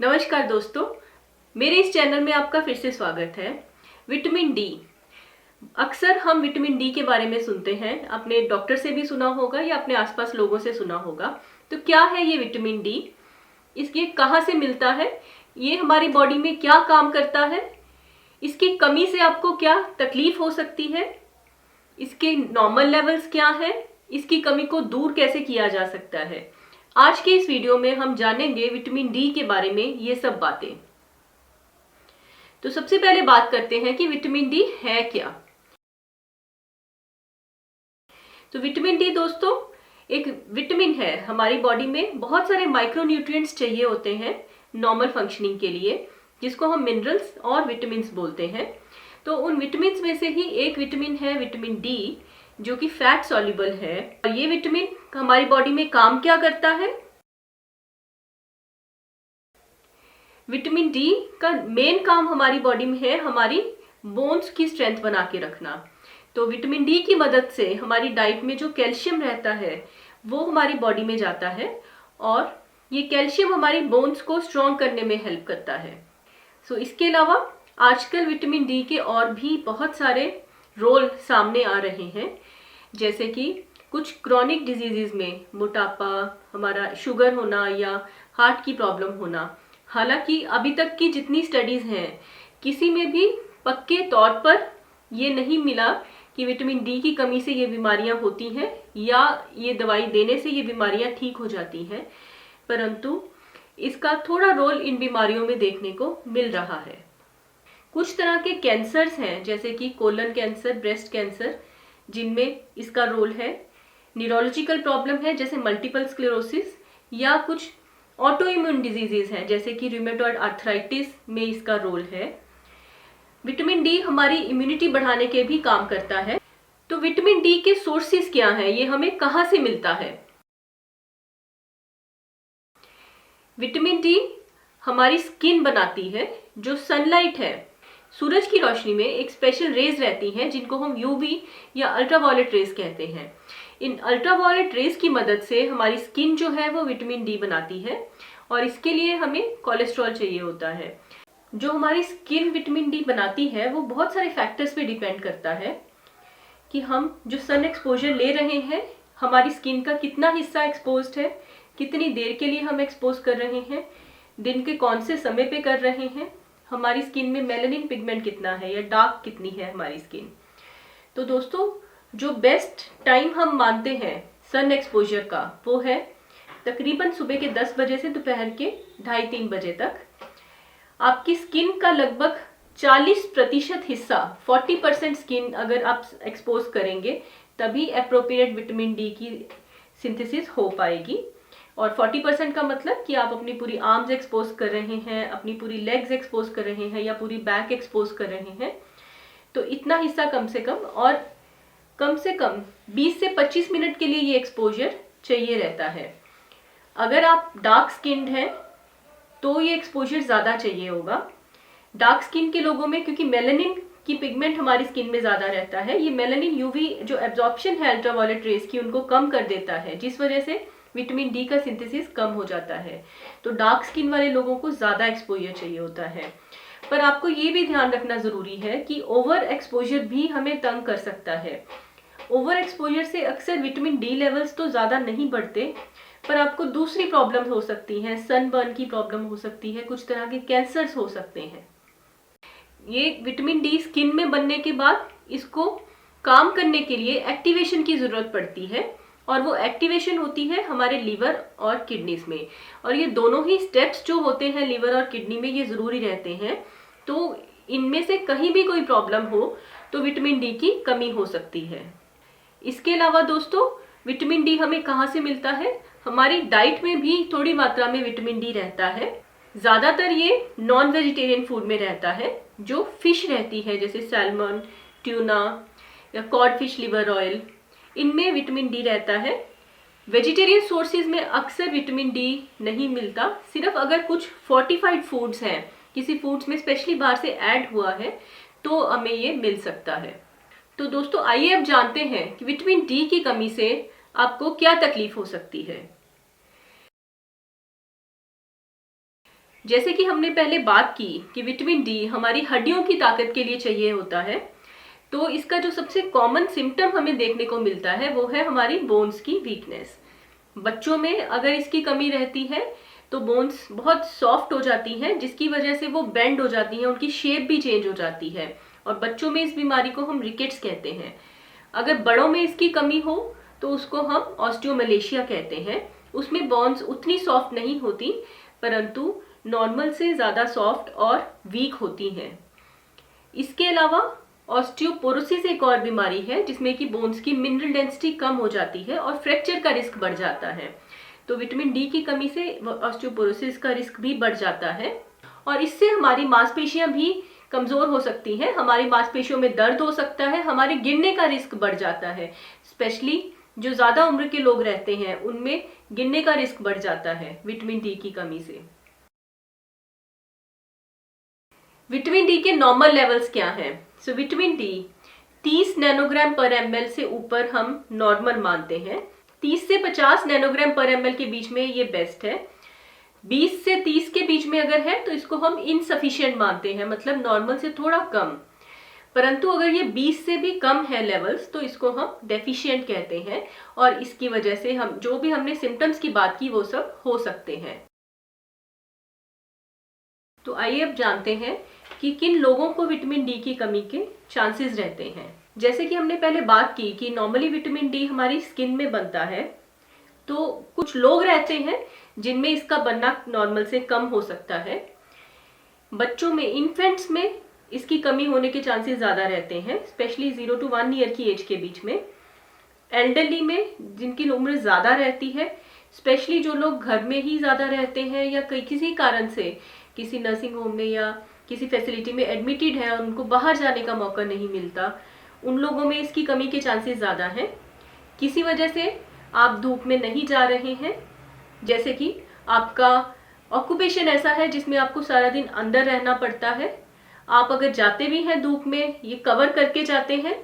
नमस्कार दोस्तों, मेरे इस चैनल में आपका फिर से स्वागत है। विटामिन डी, अक्सर हम विटामिन डी के बारे में सुनते हैं, अपने डॉक्टर से भी सुना होगा या अपने आसपास लोगों से सुना होगा। तो क्या है ये विटामिन डी, इसके कहाँ से मिलता है, ये हमारी बॉडी में क्या काम करता है, इसकी कमी से आपको क्या तकलीफ हो सकती है, इसके नॉर्मल लेवल्स क्या है, इसकी कमी को दूर कैसे किया जा सकता है। आज के इस वीडियो में हम जानेंगे विटामिन डी के बारे में ये सब बातें। तो सबसे पहले बात करते हैं कि विटामिन डी है क्या। तो विटामिन डी दोस्तों एक विटामिन है। हमारी बॉडी में बहुत सारे माइक्रोन्यूट्रिएंट्स चाहिए होते हैं नॉर्मल फंक्शनिंग के लिए, जिसको हम मिनरल्स और विटामिन्स बोलते हैं। तो उन विटामिन्स में से ही एक विटामिन है विटामिन डी, जो कि फैट सॉल्युबल है। और ये विटामिन हमारी बॉडी में काम क्या करता है? विटामिन डी का मेन काम हमारी बॉडी में है हमारी बोन्स की स्ट्रेंथ बना के रखना। तो विटामिन डी की मदद से हमारी डाइट में जो कैल्शियम रहता है वो हमारी बॉडी में जाता है और ये कैल्शियम हमारी बोन्स को स्ट्रॉन्ग करने में हेल्प करता है। इसके अलावा आजकल विटामिन डी के और भी बहुत सारे रोल सामने आ रहे हैं, जैसे कि कुछ क्रॉनिक डिजीजेज में मोटापा, हमारा शुगर होना या हार्ट की प्रॉब्लम होना। हालांकि अभी तक की जितनी स्टडीज हैं, किसी में भी पक्के तौर पर ये नहीं मिला कि विटामिन डी की कमी से ये बीमारियां होती हैं या ये दवाई देने से ये बीमारियां ठीक हो जाती हैं, परंतु इसका थोड़ा रोल इन बीमारियों में देखने को मिल रहा है। कुछ तरह के कैंसर्स हैं, जैसे कि कोलन कैंसर, ब्रेस्ट कैंसर, जिनमें इसका रोल है। न्यूरोलॉजिकल प्रॉब्लम है जैसे मल्टीपल स्क्लेरोसिस, या कुछ ऑटो इम्यून डिजीजेस हैं जैसे कि रूमेटॉइड आर्थराइटिस में इसका रोल है। विटामिन डी हमारी इम्यूनिटी बढ़ाने के भी काम करता है। तो विटामिन डी के सोर्सेस क्या हैं, ये हमें कहाँ से मिलता है? विटामिन डी हमारी स्किन बनाती है। जो सनलाइट है, सूरज की रोशनी में एक स्पेशल रेज रहती हैं जिनको हम यूवी या अल्ट्रावायलेट रेज कहते हैं। इन अल्ट्रावायलेट रेज की मदद से हमारी स्किन जो है वो विटामिन डी बनाती है और इसके लिए हमें कोलेस्ट्रॉल चाहिए होता है। जो हमारी स्किन विटामिन डी बनाती है वो बहुत सारे फैक्टर्स पे डिपेंड करता है कि हम जो सन एक्सपोजर ले रहे हैं, हमारी स्किन का कितना हिस्सा एक्सपोज्ड है, कितनी देर के लिए हम एक्सपोज कर रहे हैं, दिन के कौन से समय पे कर रहे हैं, हमारी स्किन में मेलानिन पिगमेंट कितना है या डार्क कितनी है हमारी स्किन। तो दोस्तों जो बेस्ट टाइम हम मानते हैं सन एक्सपोजर का, वो है तकरीबन सुबह के 10 बजे से दोपहर के 2:30-3 बजे तक। आपकी स्किन का लगभग 40% हिस्सा, 40% स्किन अगर आप एक्सपोज करेंगे तभी एप्रोप्रिएट विटामिन डी की सिंथेसिस हो पाएगी। और 40% का मतलब कि आप अपनी पूरी आर्म्स एक्सपोज कर रहे हैं, अपनी पूरी लेग्स एक्सपोज कर रहे हैं या पूरी बैक एक्सपोज कर रहे हैं, तो इतना हिस्सा कम से कम 20 से 25 मिनट के लिए ये एक्सपोजर चाहिए रहता है। अगर आप डार्क स्किन्ड हैं तो ये एक्सपोजर ज़्यादा चाहिए होगा। डार्क स्किन के लोगों में क्योंकि मेलानिन की पिगमेंट हमारी स्किन में ज़्यादा रहता है, ये मेलानिन यूवी जो एब्जॉर्प्शन है अल्ट्रावायलेट रेज की उनको कम कर देता है, जिस वजह से विटामिन डी का सिंथेसिस कम हो जाता है। तो डार्क स्किन वाले लोगों को ज़्यादा एक्सपोजर चाहिए होता है। पर आपको ये भी ध्यान रखना ज़रूरी है कि ओवर एक्सपोजर भी हमें तंग कर सकता है। ओवर एक्सपोजर से अक्सर विटामिन डी लेवल्स तो ज़्यादा नहीं बढ़ते, पर आपको दूसरी प्रॉब्लम हो सकती हैं, सनबर्न की प्रॉब्लम हो सकती है, कुछ तरह के कैंसर्स हो सकते हैं। ये विटामिन डी स्किन में बनने के बाद इसको काम करने के लिए एक्टिवेशन की ज़रूरत पड़ती है, और वो एक्टिवेशन होती है हमारे लीवर और किडनीज में। और ये दोनों ही स्टेप्स जो होते हैं लीवर और किडनी में, ये ज़रूरी रहते हैं। तो इनमें से कहीं भी कोई प्रॉब्लम हो तो विटामिन डी की कमी हो सकती है। इसके अलावा दोस्तों विटामिन डी हमें कहाँ से मिलता है? हमारी डाइट में भी थोड़ी मात्रा में विटामिन डी रहता है। ज़्यादातर ये नॉन वेजिटेरियन फूड में रहता है। जो फिश रहती है जैसे सैल्मन, ट्यूना या कॉड फिश लिवर ऑयल, इनमें विटामिन डी रहता है। वेजिटेरियन सोर्सेज में अक्सर विटामिन डी नहीं मिलता। सिर्फ अगर कुछ फोर्टिफाइड फूड्स हैं, किसी फूड्स में स्पेशली बाहर से ऐड हुआ है, तो हमें ये मिल सकता है। तो दोस्तों आइए अब जानते हैं कि विटामिन डी की कमी से आपको क्या तकलीफ हो सकती है। जैसे कि हमने पहले बात की कि विटामिन डी हमारी हड्डियों की ताकत के लिए चाहिए होता है, तो इसका जो सबसे कॉमन सिम्टम हमें देखने को मिलता है वो है हमारी बोन्स की वीकनेस। बच्चों में अगर इसकी कमी रहती है तो बोन्स बहुत सॉफ्ट हो जाती हैं, जिसकी वजह से वो बेंड हो जाती हैं, उनकी शेप भी चेंज हो जाती है, और बच्चों में इस बीमारी को हम रिकेट्स कहते हैं। अगर बड़ों में इसकी कमी हो तो उसको हम ऑस्टियोमलेशिया कहते हैं। उसमें बोन्स उतनी सॉफ्ट नहीं होती, परंतु नॉर्मल से ज़्यादा सॉफ्ट और वीक होती हैं। इसके अलावा ऑस्टियोपोरोसिस एक और बीमारी है जिसमें कि बोन्स की मिनरल डेंसिटी कम हो जाती है और फ्रैक्चर का रिस्क बढ़ जाता है। तो विटामिन डी की कमी से ऑस्टियोपोरोसिस का रिस्क भी बढ़ जाता है, और इससे हमारी मांसपेशियां भी कमजोर हो सकती हैं, हमारी मांसपेशियों में दर्द हो सकता है, हमारे गिरने का रिस्क बढ़ जाता है। स्पेशली जो ज्यादा उम्र के लोग रहते हैं उनमें गिरने का रिस्क बढ़ जाता है विटामिन डी की कमी से। विटामिन डी के नॉर्मल लेवल्स क्या हैं? सो विटामिन डी 30 नैनोग्राम पर ml से ऊपर हम नॉर्मल मानते हैं। 30 से 50 नैनोग्राम पर ml के बीच में ये बेस्ट है। 20 से 30 के बीच में अगर है तो इसको हम इनसफिशिएंट मानते हैं, मतलब नॉर्मल से थोड़ा कम। परंतु अगर ये 20 से भी कम है लेवल्स तो इसको हम डेफिशिएंट कहते हैं, और इसकी वजह से हम जो भी हमने सिम्टम्स की बात की वो सब हो सकते हैं। तो आइए अब जानते हैं कि किन लोगों को विटामिन डी की कमी के चांसेस रहते हैं। जैसे कि हमने पहले बात की कि नॉर्मली विटामिन डी हमारी स्किन में बनता है, तो कुछ लोग रहते हैं जिनमें इसका बनना नॉर्मल से कम हो सकता है। बच्चों में, इन्फेंट्स में इसकी कमी होने के चांसेस ज़्यादा रहते हैं, स्पेशली 0 to 1 ईयर की एज के बीच में। एल्डरली में, जिनकी उम्र ज़्यादा रहती है, स्पेशली जो लोग घर में ही ज़्यादा रहते हैं या किसी कारण से किसी नर्सिंग होम में या किसी फैसिलिटी में एडमिटेड है और उनको बाहर जाने का मौका नहीं मिलता, उन लोगों में इसकी कमी के चांसेस ज़्यादा हैं। किसी वजह से आप धूप में नहीं जा रहे हैं, जैसे कि आपका ऑक्यूपेशन ऐसा है जिसमें आपको सारा दिन अंदर रहना पड़ता है, आप अगर जाते भी हैं धूप में ये कवर करके जाते हैं।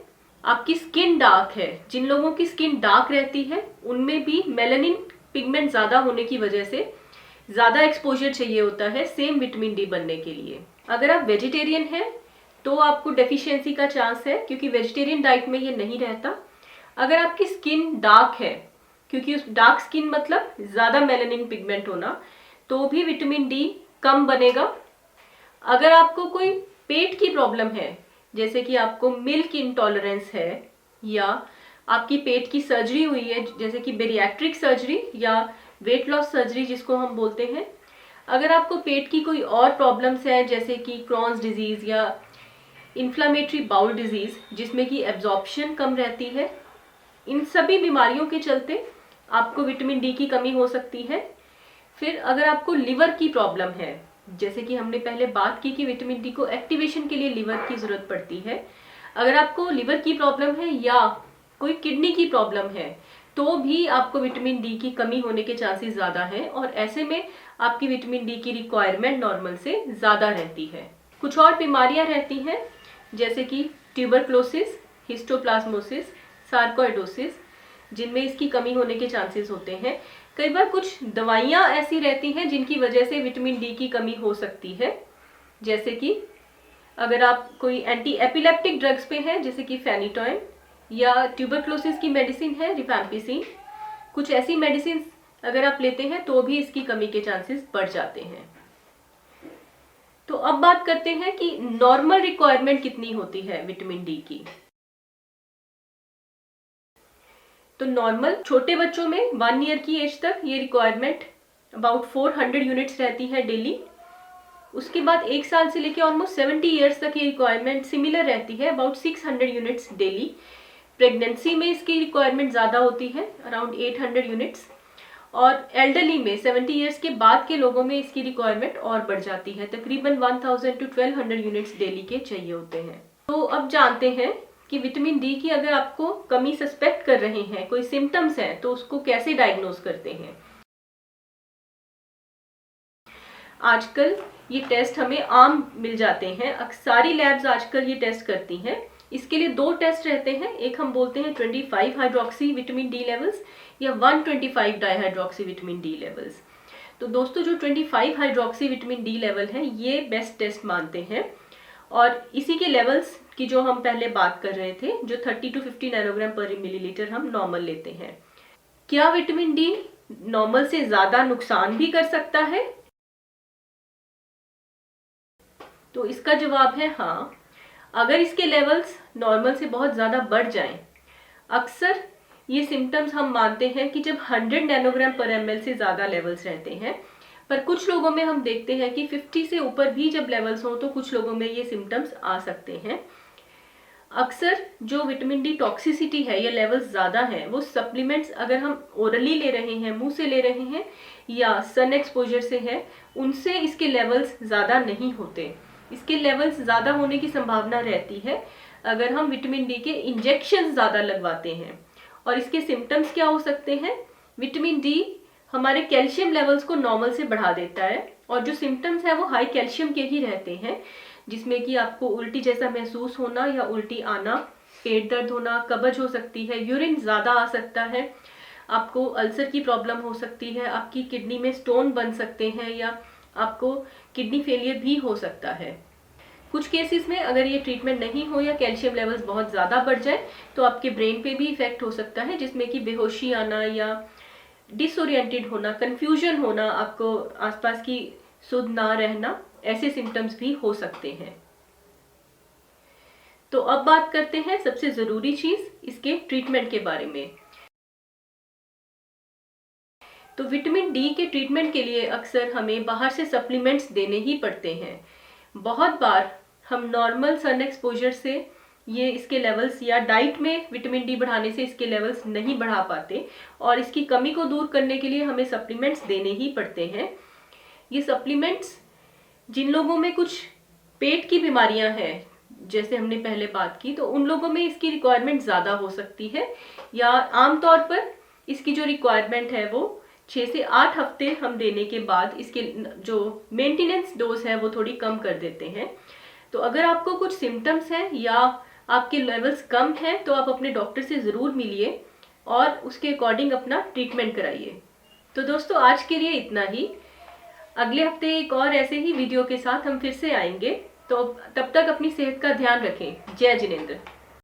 आपकी स्किन डार्क है, जिन लोगों की स्किन डार्क रहती है उनमें भी मेलानिन पिगमेंट ज़्यादा होने की वजह से ज़्यादा एक्सपोजर चाहिए होता है सेम विटामिन डी बनने के लिए। अगर आप वेजिटेरियन हैं तो आपको डेफिशिएंसी का चांस है, क्योंकि वेजिटेरियन डाइट में ये नहीं रहता। अगर आपकी स्किन डार्क है, क्योंकि उस डार्क स्किन मतलब ज़्यादा मेलानिन पिगमेंट होना, तो भी विटामिन डी कम बनेगा। अगर आपको कोई पेट की प्रॉब्लम है, जैसे कि आपको मिल्क इंटॉलरेंस है या आपकी पेट की सर्जरी हुई है, जैसे कि बेरिएट्रिक सर्जरी या वेट लॉस सर्जरी जिसको हम बोलते हैं, अगर आपको पेट की कोई और प्रॉब्लम्स है जैसे कि क्रॉन्स डिजीज़ या इन्फ्लामेटरी बाउल डिजीज़ जिसमें कि एब्जॉर्प्शन कम रहती है, इन सभी बीमारियों के चलते आपको विटामिन डी की कमी हो सकती है। फिर अगर आपको लिवर की प्रॉब्लम है, जैसे कि हमने पहले बात की कि विटामिन डी को एक्टिवेशन के लिए लिवर की ज़रूरत पड़ती है, अगर आपको लिवर की प्रॉब्लम है या कोई किडनी की प्रॉब्लम है तो भी आपको विटामिन डी की कमी होने के चांसेस ज़्यादा हैं, और ऐसे में आपकी विटामिन डी की रिक्वायरमेंट नॉर्मल से ज़्यादा रहती है। कुछ और बीमारियां रहती हैं जैसे कि ट्यूबरक्लोसिस, हिस्टोप्लाज्मोसिस, सार्कोइडोसिस, जिनमें इसकी कमी होने के चांसेस होते हैं। कई बार कुछ दवाइयाँ ऐसी रहती हैं जिनकी वजह से विटामिन डी की कमी हो सकती है, जैसे कि अगर आप कोई एंटी एपिलेप्टिक ड्रग्स पे हैं जैसे कि फेनिटोइन, या ट्यूबरक्लोसिस की मेडिसिन है रिफैम्पिसिन, कुछ ऐसी मेडिसिन अगर आप लेते हैं तो भी इसकी कमी के चांसेस बढ़ जाते हैं। तो अब बात करते हैं कि नॉर्मल रिक्वायरमेंट कितनी होती है विटामिन डी की। तो नॉर्मल छोटे बच्चों में 1 ईयर की एज तक ये रिक्वायरमेंट अबाउट 400 यूनिट्स रहती है डेली। उसके बाद 1 साल से लेकर ऑलमोस्ट 70 ईयर्स तक ये रिक्वायरमेंट सिमिलर रहती है, अबाउट 600 यूनिट्स डेली। प्रेगनेंसी में इसकी रिक्वायरमेंट ज़्यादा होती है, अराउंड 800 यूनिट्स, और एल्डरली में 70 ईयर्स के बाद के लोगों में इसकी रिक्वायरमेंट और बढ़ जाती है, तकरीबन 1000 to 1200 यूनिट्स डेली के चाहिए होते हैं। तो अब जानते हैं कि विटामिन डी की अगर आपको कमी सस्पेक्ट कर रहे हैं, कोई सिम्टम्स हैं, तो उसको कैसे डायग्नोज करते हैं। आजकल ये टेस्ट हमें आम मिल जाते हैं, सारी लैब्स आजकल ये टेस्ट करती हैं। इसके लिए 2 टेस्ट रहते हैं, एक हम बोलते हैं 25 हाइड्रोक्सी विटामिन डी लेवल्स या 125 डाईहाइड्रोक्सी विटामिन डी लेवल्स। तो दोस्तों जो 25 हाइड्रोक्सी विटामिन डी लेवल है ये बेस्ट टेस्ट मानते हैं, और इसी के लेवल्स की जो हम पहले बात कर रहे थे, जो 30 to 50 नैनोग्राम पर मिलीलीटर हम नॉर्मल लेते हैं। क्या विटामिन डी नॉर्मल से ज्यादा नुकसान भी कर सकता है? तो इसका जवाब है हाँ। अगर इसके लेवल्स नॉर्मल से बहुत ज़्यादा बढ़ जाएं, अक्सर ये सिम्टम्स हम मानते हैं कि जब 100 नैनोग्राम पर ml से ज़्यादा लेवल्स रहते हैं, पर कुछ लोगों में हम देखते हैं कि 50 से ऊपर भी जब लेवल्स हों तो कुछ लोगों में ये सिम्टम्स आ सकते हैं। अक्सर जो विटामिन डी टॉक्सिसिटी है या लेवल्स ज़्यादा हैं, वो सप्लीमेंट्स अगर हम ओरली ले रहे हैं, मुंह से ले रहे हैं, या सन एक्सपोजर से है, उनसे इसके लेवल्स ज़्यादा नहीं होते। इसके लेवल्स ज़्यादा होने की संभावना रहती है अगर हम विटामिन डी के इंजेक्शन ज़्यादा लगवाते हैं। और इसके सिम्टम्स क्या हो सकते हैं? विटामिन डी हमारे कैल्शियम लेवल्स को नॉर्मल से बढ़ा देता है, और जो सिम्टम्स है वो हाई कैल्शियम के ही रहते हैं, जिसमें कि आपको उल्टी जैसा महसूस होना या उल्टी आना, पेट दर्द होना, कब्ज हो सकती है, यूरिन ज़्यादा आ सकता है, आपको अल्सर की प्रॉब्लम हो सकती है, आपकी किडनी में स्टोन बन सकते हैं, या आपको किडनी फेलियर भी हो सकता है। कुछ केसेस में अगर ये ट्रीटमेंट नहीं हो या कैल्शियम लेवल्स बहुत ज़्यादा बढ़ जाए तो आपके ब्रेन पे भी इफेक्ट हो सकता है, जिसमें कि बेहोशी आना या डिसोरिएंटेड होना, कंफ्यूजन होना, आपको आसपास की सुध ना रहना, ऐसे सिम्टम्स भी हो सकते हैं। तो अब बात करते हैं सबसे ज़रूरी चीज़, इसके ट्रीटमेंट के बारे में। तो विटामिन डी के ट्रीटमेंट के लिए अक्सर हमें बाहर से सप्लीमेंट्स देने ही पड़ते हैं। बहुत बार हम नॉर्मल सन एक्सपोजर से ये इसके लेवल्स, या डाइट में विटामिन डी बढ़ाने से इसके लेवल्स नहीं बढ़ा पाते, और इसकी कमी को दूर करने के लिए हमें सप्लीमेंट्स देने ही पड़ते हैं। ये सप्लीमेंट्स जिन लोगों में कुछ पेट की बीमारियां हैं, जैसे हमने पहले बात की, तो उन लोगों में इसकी रिक्वायरमेंट ज़्यादा हो सकती है, या आमतौर पर इसकी जो रिक्वायरमेंट है वो 6 से 8 हफ्ते हम देने के बाद इसके जो मेंटेनेंस डोज है वो थोड़ी कम कर देते हैं। तो अगर आपको कुछ सिम्टम्स हैं या आपके लेवल्स कम हैं तो आप अपने डॉक्टर से ज़रूर मिलिए और उसके अकॉर्डिंग अपना ट्रीटमेंट कराइए। तो दोस्तों आज के लिए इतना ही। अगले हफ्ते एक और ऐसे ही वीडियो के साथ हम फिर से आएंगे। तो तब तक अपनी सेहत का ध्यान रखें। जय जिनेंद्र।